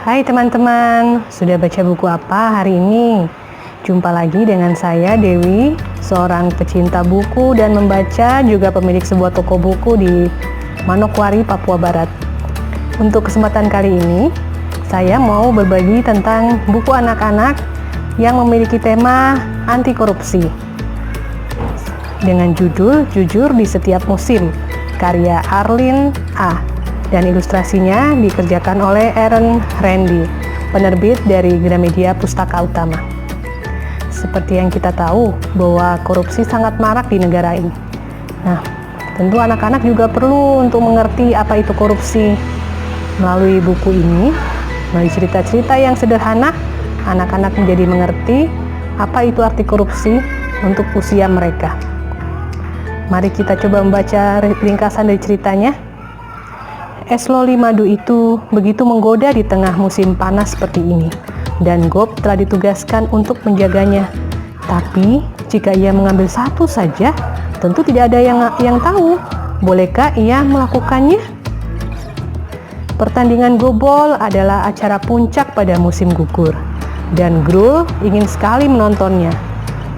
Hai teman-teman, sudah baca buku apa hari ini? Jumpa lagi dengan saya Dewi, seorang pecinta buku dan membaca, juga pemilik sebuah toko buku di Manokwari, Papua Barat. Untuk kesempatan kali ini, saya mau berbagi tentang buku anak-anak yang memiliki tema anti korupsi dengan judul Jujur di Setiap Musim, karya Arlene A. dan ilustrasinya dikerjakan oleh Aaron Randy, penerbit dari Gramedia Pustaka Utama. Seperti yang kita tahu bahwa korupsi sangat marak di negara ini. Nah, tentu anak-anak juga perlu untuk mengerti apa itu korupsi. Melalui buku ini, melalui cerita-cerita yang sederhana, anak-anak menjadi mengerti apa itu arti korupsi untuk usia mereka. Mari kita coba membaca ringkasan dari ceritanya. Es loli madu itu begitu menggoda di tengah musim panas seperti ini, dan Gob telah ditugaskan untuk menjaganya. Tapi jika ia mengambil satu saja, tentu tidak ada yang tahu. Bolehkah ia melakukannya? Pertandingan gobol adalah acara puncak pada musim gugur, dan Grul ingin sekali menontonnya.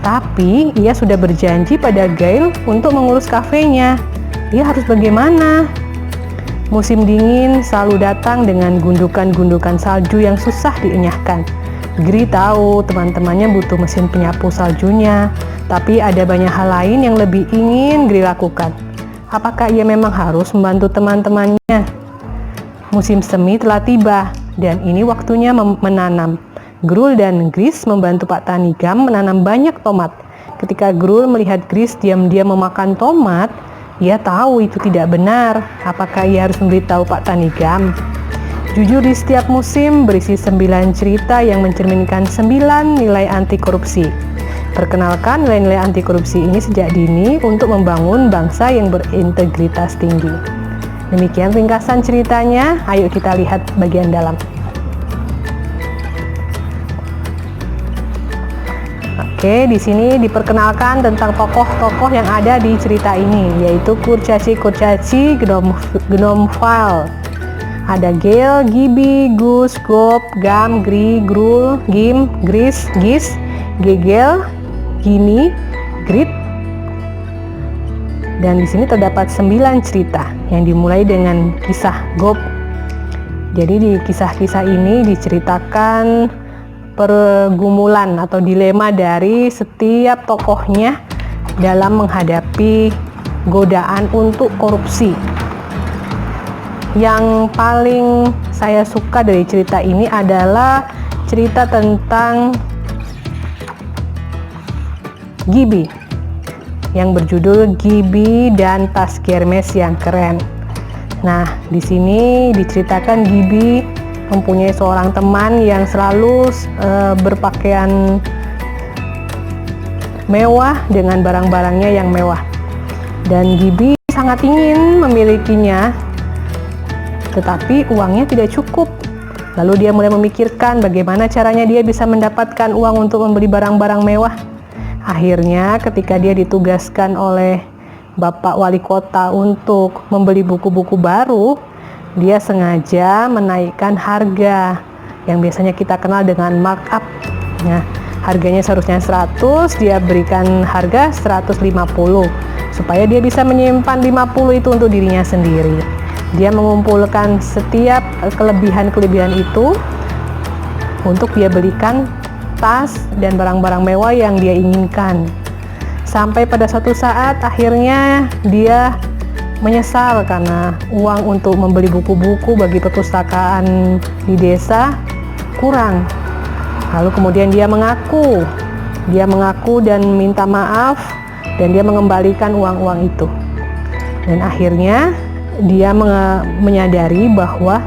Tapi ia sudah berjanji pada Gail untuk mengurus kafenya. Dia harus bagaimana? Musim dingin selalu datang dengan gundukan-gundukan salju yang susah dienyahkan. Gri tahu teman-temannya butuh mesin penyapu saljunya, tapi ada banyak hal lain yang lebih ingin Gri lakukan. Apakah ia memang harus membantu teman-temannya? Musim semi telah tiba, dan ini waktunya menanam. Grul dan Gris membantu Pak Tanigam menanam banyak tomat. Ketika Grul melihat Gris diam-diam memakan tomat, ia tahu itu tidak benar. Apakah ia harus memberitahu Pak Tanigam? Jujur di Setiap Musim berisi 9 cerita yang mencerminkan 9 nilai anti korupsi. Perkenalkan nilai-nilai anti korupsi ini sejak dini untuk membangun bangsa yang berintegritas tinggi. Demikian ringkasan ceritanya. Ayo kita lihat bagian dalam. Oke, di sini diperkenalkan tentang tokoh-tokoh yang ada di cerita ini, yaitu kurcaci, Gnomefile. Ada Gail, Gibi, Gus, Gob, Gam, Gri, Grul, Gim, Gris, Gis, Gegel, Gini, Grit. Dan di sini terdapat 9 cerita yang dimulai dengan kisah Gob. Jadi di kisah-kisah ini diceritakan pergumulan atau dilema dari setiap tokohnya dalam menghadapi godaan untuk korupsi. Yang paling saya suka dari cerita ini adalah cerita tentang Gibi yang berjudul Gibi dan Tas Kermes yang Keren. Nah, di sini diceritakan Gibi mempunyai seorang teman yang selalu berpakaian mewah dengan barang-barangnya yang mewah, dan Gibi sangat ingin memilikinya, tetapi uangnya tidak cukup. Lalu dia mulai memikirkan bagaimana caranya dia bisa mendapatkan uang untuk membeli barang-barang mewah. Akhirnya ketika dia ditugaskan oleh Bapak Wali Kota untuk membeli buku-buku baru, dia sengaja menaikkan harga yang biasanya kita kenal dengan markup. Nah, harganya seharusnya 100, dia berikan harga 150 supaya dia bisa menyimpan 50 itu untuk dirinya sendiri. Dia mengumpulkan setiap kelebihan-kelebihan itu untuk dia belikan tas dan barang-barang mewah yang dia inginkan. Sampai pada suatu saat akhirnya dia menyesal karena uang untuk membeli buku-buku bagi perpustakaan di desa kurang. Lalu kemudian dia mengaku dan minta maaf, dan dia mengembalikan uang-uang itu. Dan akhirnya dia menyadari bahwa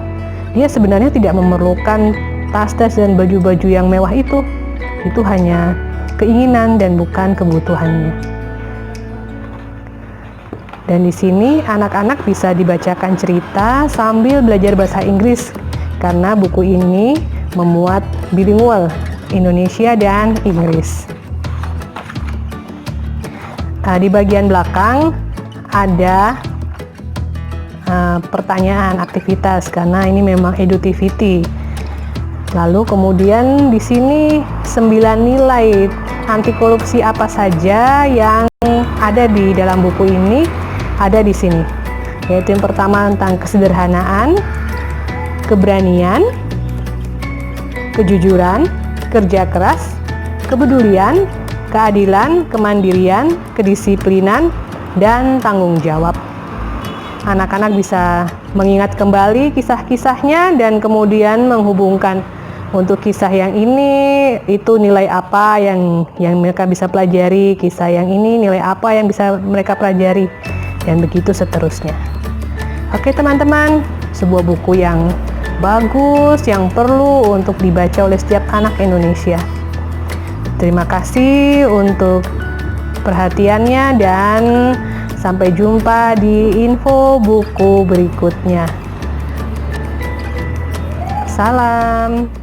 dia sebenarnya tidak memerlukan tas-tas dan baju-baju yang mewah itu. Itu hanya keinginan dan bukan kebutuhannya. Dan di sini anak-anak bisa dibacakan cerita sambil belajar bahasa Inggris, karena buku ini memuat bilingual Indonesia dan Inggris. Di bagian belakang ada pertanyaan aktivitas, karena ini memang edutivity. Lalu kemudian di sini 9 nilai anti korupsi apa saja yang ada di dalam buku ini ada di sini. Yaitu yang pertama tentang kesederhanaan, keberanian, kejujuran, kerja keras, kepedulian, keadilan, kemandirian, kedisiplinan, dan tanggung jawab. Anak-anak bisa mengingat kembali kisah-kisahnya dan kemudian menghubungkan untuk kisah yang ini itu nilai apa yang mereka bisa pelajari, kisah yang ini nilai apa yang bisa mereka pelajari, dan begitu seterusnya. Oke teman-teman, sebuah buku yang bagus yang perlu untuk dibaca oleh setiap anak Indonesia. Terima kasih untuk perhatiannya dan sampai jumpa di info buku berikutnya. Salam.